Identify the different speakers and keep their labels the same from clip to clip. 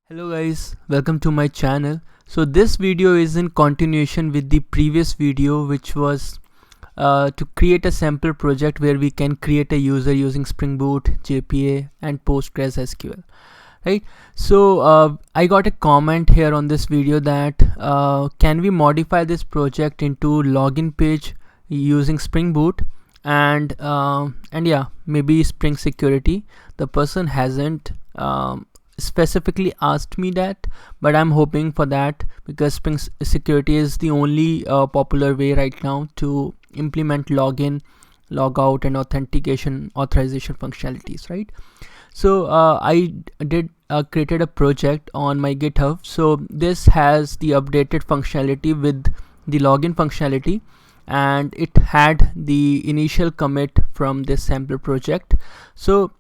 Speaker 1: Hello guys, welcome to my channel. So this video is in continuation with the previous video, which was to create a sample project where we can create a user using Spring Boot, JPA and PostgreSQL. Right, so I got a comment here on this video that can we modify this project into login page using Spring Boot and yeah, maybe Spring Security. The person hasn't specifically asked me that, but I'm hoping for that because Spring Security is the only popular way right now to implement login, logout and authorization functionalities, right? So I did created a project on my GitHub. So this has the updated functionality with the login functionality, and it had the initial commit from this sample project. So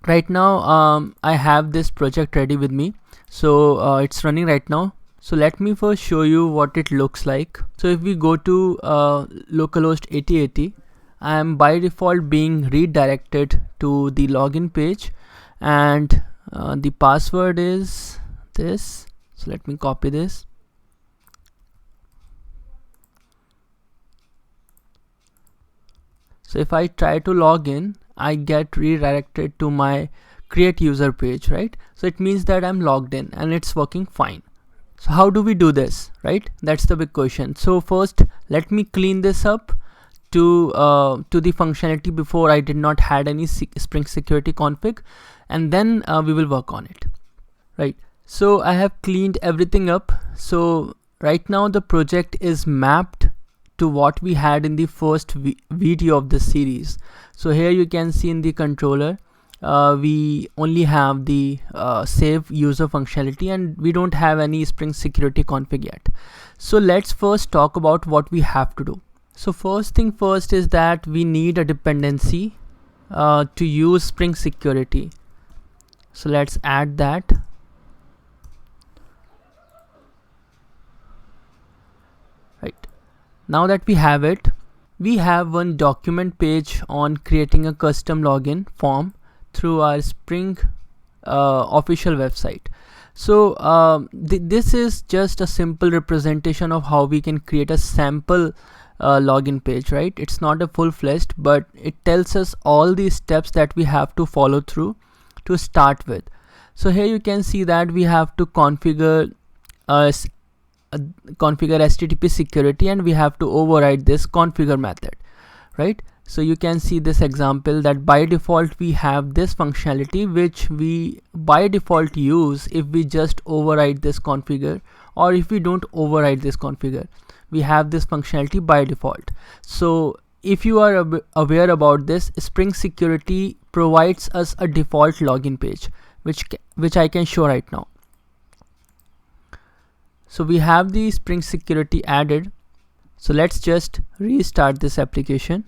Speaker 1: right now I have this project ready with me, so it's running right now. So let me first show you what it looks like. So if we go to localhost 8080, I am by default being redirected to the login page, and the password is this. So let me copy this. So if I try to log in, I get redirected to my create user page, right? So it means that I'm logged in and it's working fine. So how do we do this, right? That's the big question. So first, let me clean this up to the functionality before I did not had any Spring Security config, and then we will work on it, right? So I have cleaned everything up. So right now the project is mapped to what we had in the first video of the series. So here you can see in the controller we only have the save user functionality, and we don't have any Spring Security config yet. So let's first talk about what we have to do. So first thing first is that we need a dependency to use Spring Security. So let's add that. Right, now that we have it, we have one document page on creating a custom login form through our Spring official website. So this is just a simple representation of how we can create a sample login page, right? It's not a full-fledged, but it tells us all the steps that we have to follow through to start with. So here you can see that we have to configure HTTP security, and we have to override this configure method, right? So you can see this example that by default we have this functionality, which we by default use if we just override this configure, or if we don't override this configure, we have this functionality by default. So if you are aware about this, Spring Security provides us a default login page, which I can show right now. So we have the Spring Security added. So let's just restart this application.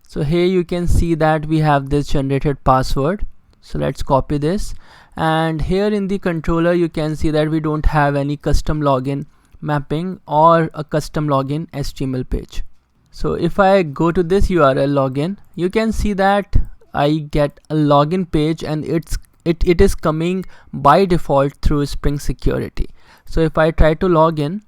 Speaker 1: So here you can see that we have this generated password. So let's copy this, and here in the controller you can see that we don't have any custom login mapping or a custom login HTML page. So if I go to this URL login, you can see that I get a login page, and it is coming by default through Spring Security. So if I try to log in,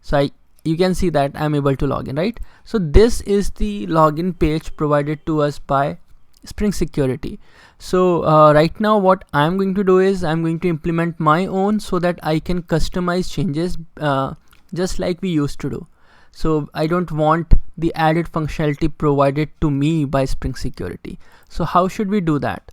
Speaker 1: so you can see that I'm able to log in, right? So this is the login page provided to us by Spring Security. So right now what I'm going to do is I'm going to implement my own so that I can customize changes just like we used to do. So I don't want the added functionality provided to me by Spring Security. So how should we do that?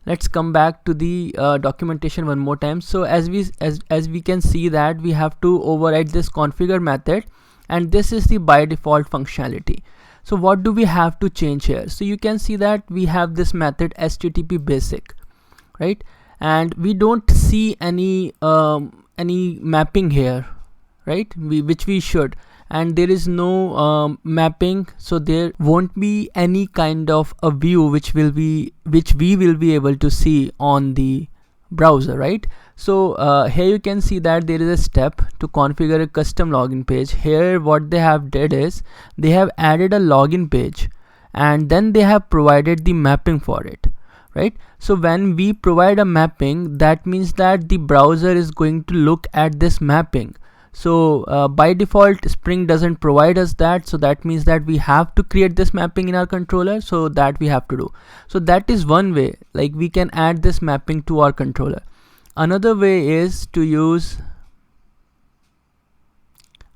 Speaker 1: Let's come back to the documentation one more time. So as we can see that we have to override this configure method, and this is the by default functionality. So what do we have to change here? So you can see that we have this method HTTP basic, right? And we don't see any mapping here, right? Which we should. and there is no mapping, so there won't be any kind of a view which we will be able to see on the browser, right? So here you can see that there is a step to configure a custom login page. Here what they have did is they have added a login page and then they have provided the mapping for it, right? So when we provide a mapping, that means that the browser is going to look at this mapping. So by default Spring doesn't provide us that, so that means that we have to create this mapping in our controller, so that we have to do. So that is one way, like we can add this mapping to our controller. Another way is to use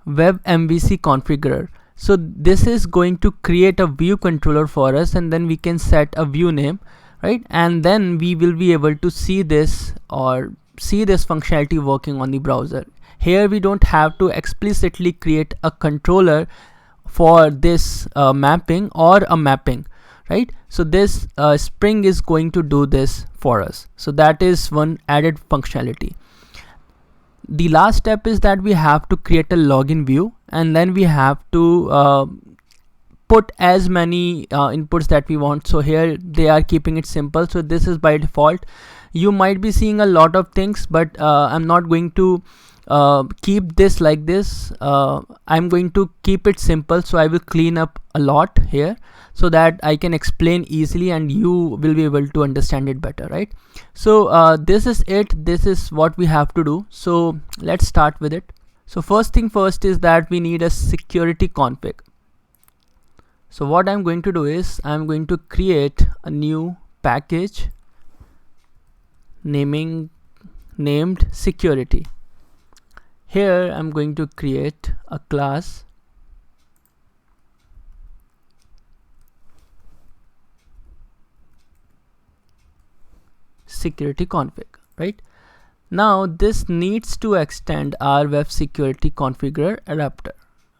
Speaker 1: web MVC configurer. So this is going to create a view controller for us, and then we can set a view name, right? And then we will be able to see this functionality working on the browser. Here we don't have to explicitly create a controller for this mapping or a mapping, right? So this Spring is going to do this for us. So that is one added functionality. The last step is that we have to create a login view, and then we have to put as many inputs that we want. So here they are keeping it simple, so this is by default. You might be seeing a lot of things, but I'm not going to keep this like this. I'm going to keep it simple, so I will clean up a lot here so that I can explain easily and you will be able to understand it better, right? So this is it. This is what we have to do. So let's start with it. So first thing first is that we need a security config. So what I'm going to do is I'm going to create a new package named security. Here I'm going to create a class security config, right? Now this needs to extend our web security configurer adapter,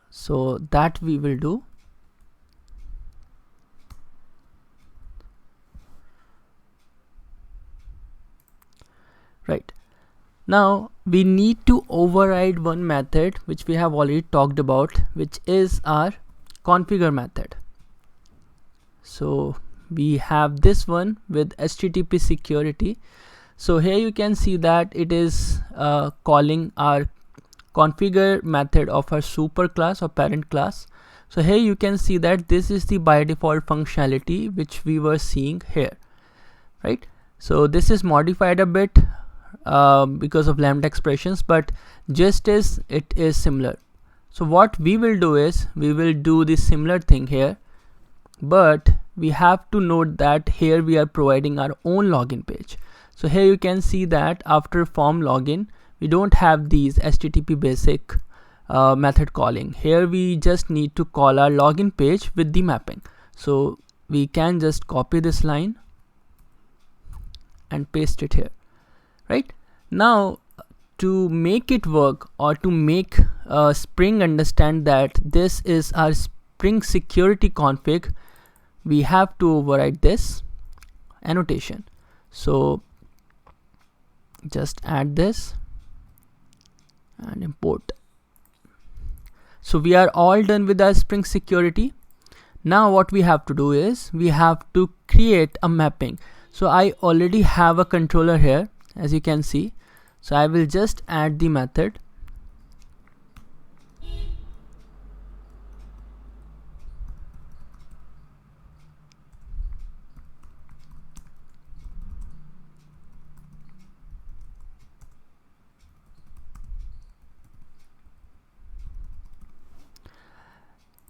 Speaker 1: so that we will do. Right, now we need to override one method which we have already talked about, which is our configure method. So we have this one with HTTP security. So here you can see that it is calling our configure method of our super class or parent class. So here you can see that this is the by default functionality which we were seeing here, right? So this is modified a bit because of lambda expressions, but just as it is similar. So what we will do is we will do the similar thing here, but we have to note that here we are providing our own login page. So here you can see that after form login we don't have these HTTP basic method calling. Here we just need to call our login page with the mapping. So we can just copy this line and paste it here, right? Now to make it work, or to make Spring understand that this is our Spring security config, we have to override this annotation. So just add this and import. So we are all done with our Spring security. Now what we have to do is we have to create a mapping. So I already have a controller here, as you can see. So I will just add the method.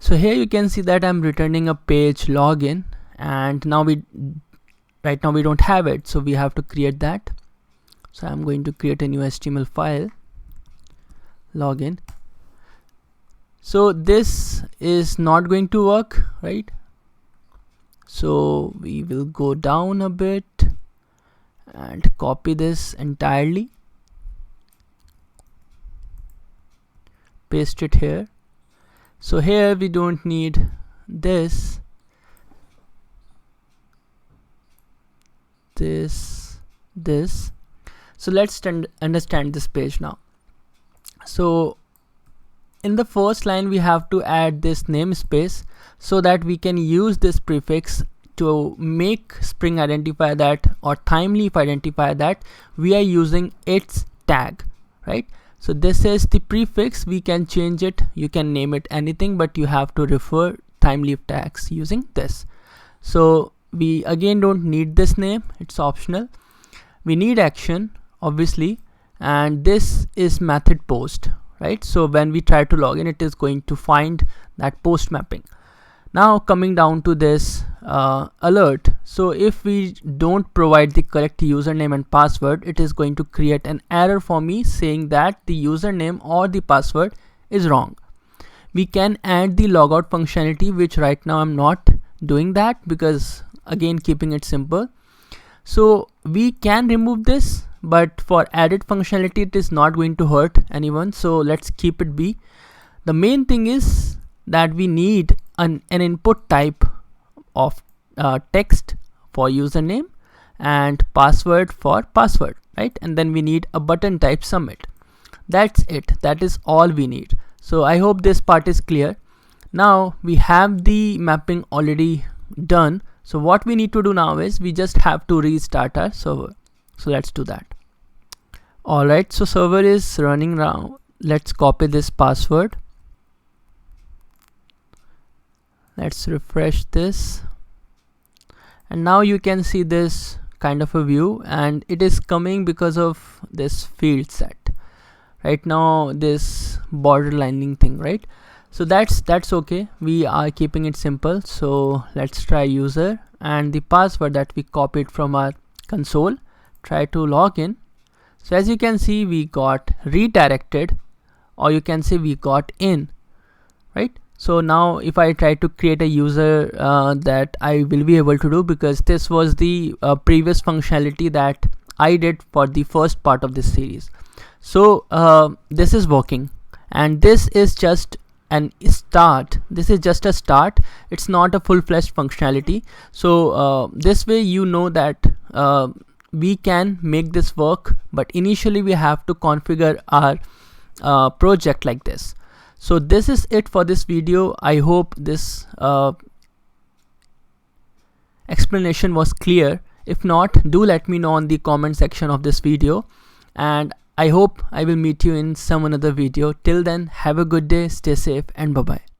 Speaker 1: So here you can see that I'm returning a page login, and now right now we don't have it, so we have to create that. So I'm going to create a new HTML file, login. So this is not going to work, right? So we will go down a bit and copy this entirely, paste it here. So here we don't need this, this. So let's understand this page now. So in the first line we have to add this namespace so that we can use this prefix to make Spring identify that, or Thymeleaf identify that we are using its tag, right? So this is the prefix. We can change it, you can name it anything, but you have to refer Thymeleaf tags using this. So we again don't need this name, it's optional. We need action obviously, and this is method post, right? So when we try to log in, it is going to find that post mapping. Now coming down to this alert, so if we don't provide the correct username and password, it is going to create an error for me saying that the username or the password is wrong. We can add the logout functionality, which right now I'm not doing that because again keeping it simple. So we can remove this, but for added functionality it is not going to hurt anyone, so let's keep it be. The main thing is that we need an input type of text for username and password for password, right? And then we need a button type submit. That's it, that is all we need. So I hope this part is clear. Now we have the mapping already done, so what we need to do now is we just have to restart our server. So let's do that. Alright, so server is running now. Let's copy this password. Let's refresh this, and now you can see this kind of a view, and it is coming because of this field set right now, this borderlining thing, right? So that's okay, we are keeping it simple. So let's try user and the password that we copied from our console. Try to log in. So as you can see, we got redirected, or you can say we got in, right? So now if I try to create a user, that I will be able to do, because this was the previous functionality that I did for the first part of this series. So this is working, and this is just an start. This is just a start, it's not a full-fledged functionality. So this way you know that we can make this work, but initially we have to configure our project like this. So this is it for this video. I hope this explanation was clear. If not, do let me know in the comment section of this video, and I hope I will meet you in some another video. Till then, have a good day, stay safe, and bye bye.